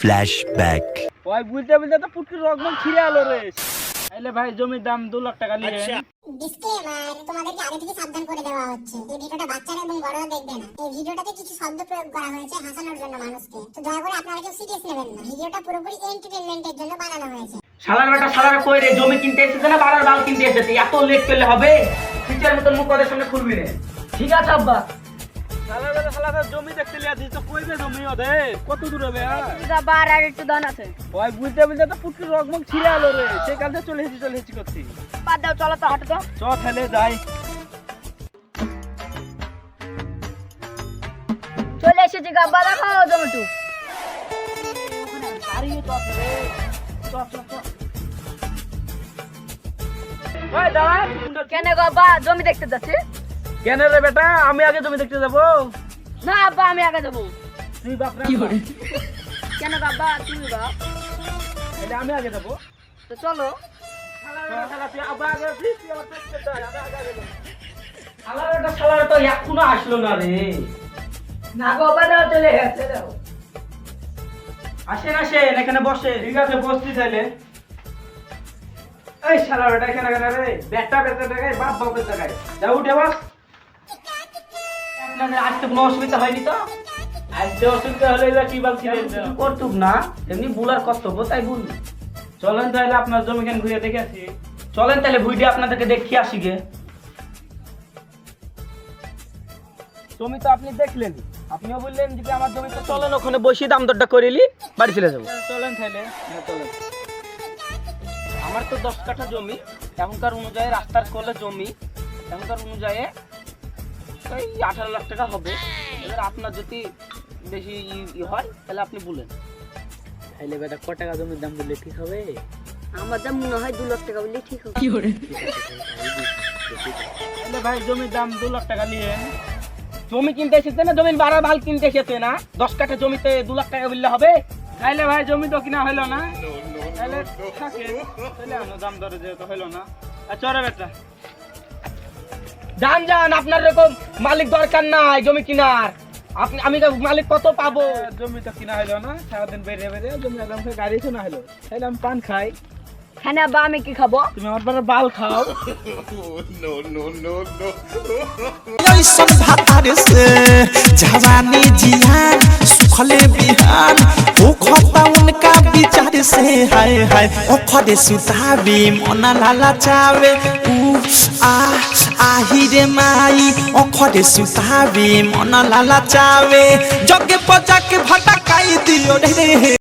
Flashback. ওই বুঝতে বুঝতে তো পুটকির রকম ছিঁড়ে আলো রে। তাইলে ভাই জমির দাম 2 লাখ টাকা নিয়ে। ডিসক্লেমার, তোমাদেরকে আগে থেকে সাবধান করে দেওয়া হচ্ছে। এই ভিডিওটা বাচ্চারা এবং বড়রা দেখবে না। এই ভিডিওটাতে কিছু শব্দ প্রয়োগ করা হয়েছে হাসানোর জন্য মানুষকে। তো দয়া করে আপনারা কেউ সিরিয়াস নেবেন না। ভিডিওটা পুরোপুরি এন্টারটেইনমেন্টের জন্য বানানো হয়েছে। শালার বেটা শালার কই রে, জমি কিনতে এসেছে না বাড়ার বাল কিনতে এসেছে? এত লেট করলে হবে? ফিচার মতন মুখ ওদের সামনে খুলবি রে। ঠিক আছে আব্বা। শালারা জমি দেখতে লিয়া দিছ, তো কইবে জমি ওদের কত দূর হবে? বার আর একটু দান আছে। ওই বুঝতে বুঝতে তো পুটকির রকম ছিঁড়ে আলো রে। সেই কালতে চলে এসেছি করছি। বাদ দাও, চলো তো হাঁটো তো। চ তাহলে যাই। চলে এসেছি গাব্বা, দেখো জমিটু। দাঁড়িয়ে চ তাহলে। চ চ চ। ওই দাঁড়া। কেন গাব্বা জমি দেখতে যাচ্ছি? কেন রে বেটা, আমি আগে জমি দেখতে যাব? না আব্বা, আমি আগে যাবো। তুই বাপ রে। কি করে? কেন গাব্বা তুমি বাপ? তাহলে আমি আগে যাব। তো চলো। শালা তুই আবার আগে আসিস, তুই আমার পেছনে যা, আমি আগে আগে যাব। শালার তো এখনো আসলো না রে। না গাব্বা, দাও চলে গেছে দাও। আসেন আসেন, এখানে বসে। ঠিক আছে, বসছি তাহলে। এই শালা বেটা এখানে কেন রে? বেটা বেটা টাকায় বাপ বাপের টাকায়। যা উঠে বস। আপনাদের আসতে কোনো অসুবিধা হয়নি তো? আজকে অসুবিধা হলে এবার কি বলছিলেন? করতুক না, এমনি বুলার কর্তব্য, তাই বল। চলেন তাহলে আপনার জমি কেন ঘুরে দেখে আসি। চলেন তাহলে বুইডে আপনাদেরকে দেখিয়ে আসি গে। জমি তো আপনি দেখলেন, আপনিও বললেন যে আমার জমি তো। চলেন ওখানে বসে দাম দরটা করিলি, বাড়ি চলে যাবো। চলেন তাহলে। চলেন। আমার তো 10 কাঠা জমি, এখনকার অনুযায়ী রাস্তার কোলে জমি, এখনকার অনুযায়ী ওই 18 লাখ টাকা হবে। এবার আপনার যদি বেশি হয় তাহলে আপনি বলেন। তাহলে বেটা ক টাকা জমির দাম বললে ঠিক হবে? আমার যা মনে হয় 2 লাখ টাকা বললে ঠিক হবে। তাহলে ভাই জমির দাম 2 লাখ টাকা নিয়েন। জমি কিনতে এসেছে না জমির বাড়া বাল কিনতে এসেছে না? 10 কাঠা জমিতে 2 লাখ টাকা বললে হবে? তাহলে ভাই জমি তো কিনা হলো না। তাহলে থাকে, তাহলে আমরা দাম দরে যেহেতু হলো না। চরে বেটা যান যান, আপনার এরকম মালিক দরকার নাই জমি কিনার। আমি মালিক কত পাবো? জমি তো কিনা হলো না, সারাদিন বেরিয়ে বেরিয়ে জমি একদম গাড়ি শোনা হলো। তাহলে আমি পান খাই, হ্যাঁ আব্বা, আমি কি খাবো? তুমি আমার পারে বাল খাও। ऐसन भातार से जवानी जियान सुखले बिहान ओ खता उनका विचार से हाय हाय ओ खदे सुताबी मना लाला चावे उ आही रे माई ओ खदे सुताबी मना लाला चावे जगे पजा के भटकाई दियो रे।